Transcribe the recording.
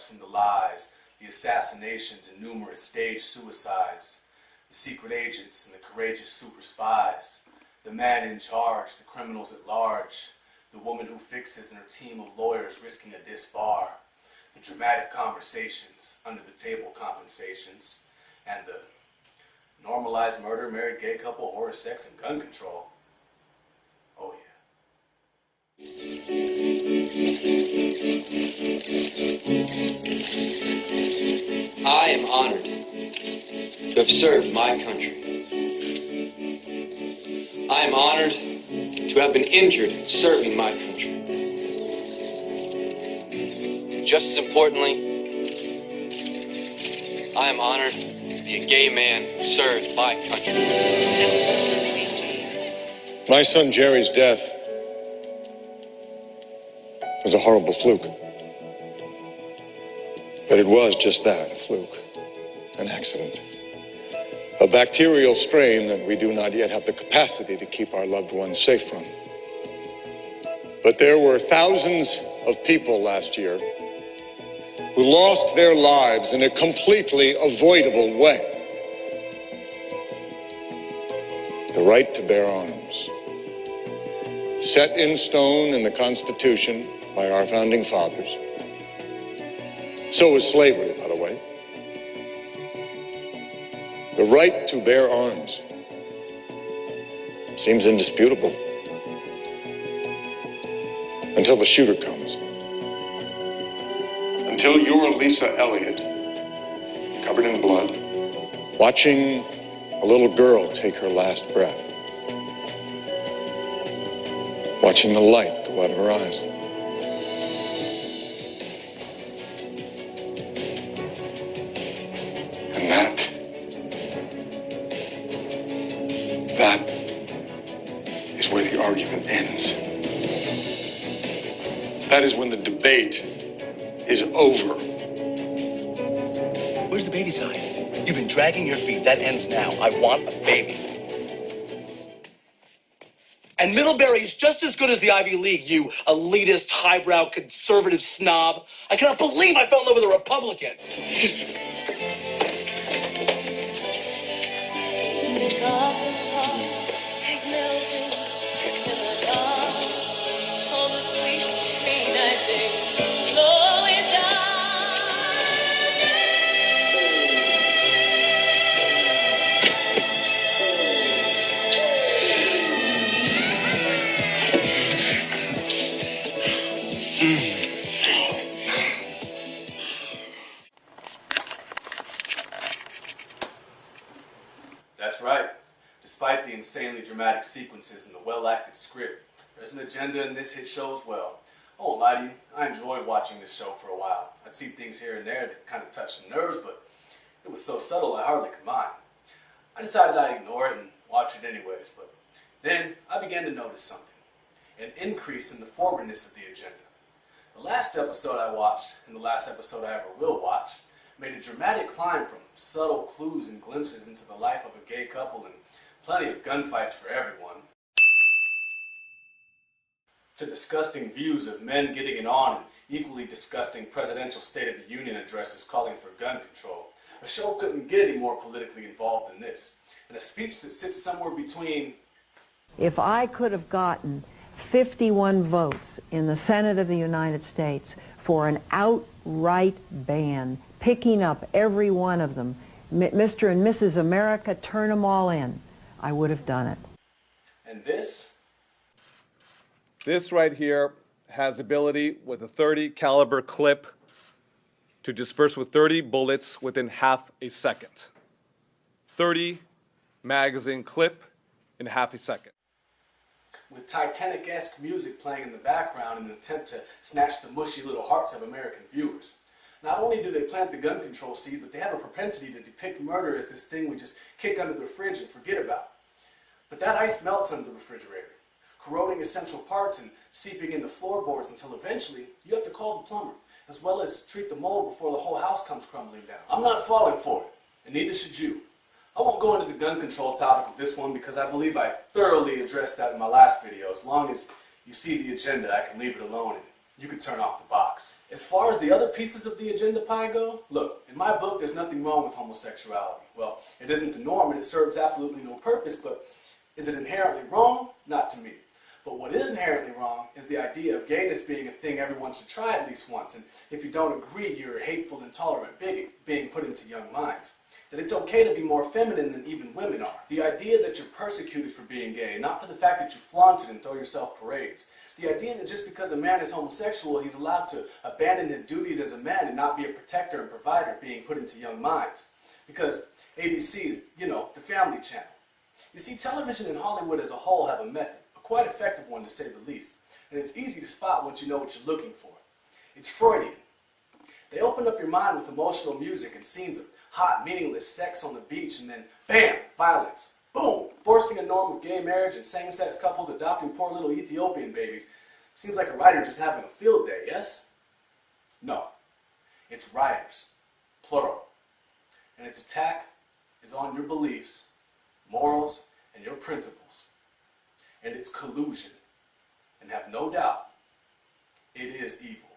bluffs and the lies, the assassinations and numerous staged suicides, the secret agents and the courageous super spies, the man in charge, the criminals at large, the woman who fixes and her team of lawyers risking a disbar, the dramatic conversations, under the table compensations, and the normalized murder, married gay couple, horror, sex, and gun control. Oh yeah. I am honored to have served my country. I am honored to have been injured serving my country. Just as importantly, I am honored to be a gay man who served my country. My son Jerry's death was a horrible fluke. But it was just that, a fluke, an accident. A bacterial strain that we do not yet have the capacity to keep our loved ones safe from. But there were thousands of people last year who lost their lives in a completely avoidable way. The right to bear arms, set in stone in the Constitution by our founding fathers. So was slavery, by the way. The right to bear arms seems indisputable until the shooter comes. Until you're Lisa Elliott, covered in blood, watching a little girl take her last breath, watching the light go out of her eyes. And that is where the argument ends. That is when the debate is over. Where's the baby sign? You've been dragging your feet. That ends now. I want a baby. And Middlebury's just as good as the Ivy League, you elitist, highbrow, conservative snob. I cannot believe I fell in love with a Republican. That's right. Despite the insanely dramatic sequences and the well-acted script, there's an agenda in this hit show as well. I won't lie to you, I enjoyed watching this show for a while. I'd see things here and there that kind of touched the nerves, but it was so subtle I hardly could mind. I decided I'd ignore it and watch it anyways, but then I began to notice something. An increase in the forwardness of the agenda. The last episode I watched, and the last episode I ever will watch, made a dramatic climb from subtle clues and glimpses into the life of a gay couple and plenty of gunfights for everyone, to disgusting views of men getting it on and equally disgusting presidential State of the Union addresses calling for gun control. A show couldn't get any more politically involved than this, and a speech that sits somewhere between... If I could have gotten 51 votes in the Senate of the United States for an outright ban, picking up every one of them, Mr. and Mrs. America, turn them all in, I would have done it. And this? This right here has ability with a .30 caliber clip to disperse with 30 bullets within half a second. 30 magazine clip in half a second. With Titanic-esque music playing in the background in an attempt to snatch the mushy little hearts of American viewers. Not only do they plant the gun control seed, but they have a propensity to depict murder as this thing we just kick under the fridge and forget about. But that ice melts under the refrigerator, corroding essential parts and seeping into floorboards until eventually you have to call the plumber, as well as treat the mold before the whole house comes crumbling down. I'm not falling for it, and neither should you. I won't go into the gun control topic of this one because I believe I thoroughly addressed that in my last video. As long as you see the agenda, I can leave it alone and you could turn off the box. As far as the other pieces of the agenda pie go, look, in my book, there's nothing wrong with homosexuality. Well, it isn't the norm and it serves absolutely no purpose, but is it inherently wrong? Not to me. But what is inherently wrong is the idea of gayness being a thing everyone should try at least once, and if you don't agree, you're a hateful, intolerant bigot being put into young minds. That it's okay to be more feminine than even women are. The idea that you're persecuted for being gay, not for the fact that you flaunt it and throw yourself parades. The idea that just because a man is homosexual, he's allowed to abandon his duties as a man and not be a protector and provider being put into young minds. Because ABC is, the family channel. You see, television and Hollywood as a whole have a method, a quite effective one to say the least, and it's easy to spot once you know what you're looking for. It's Freudian. They open up your mind with emotional music and scenes of hot, meaningless sex on the beach, and then, bam, violence. Boom! Forcing a norm of gay marriage and same-sex couples adopting poor little Ethiopian babies. Seems like a writer just having a field day, yes? No. It's writers. Plural. And its attack is on your beliefs, morals, and your principles. And it's collusion. And have no doubt, it is evil.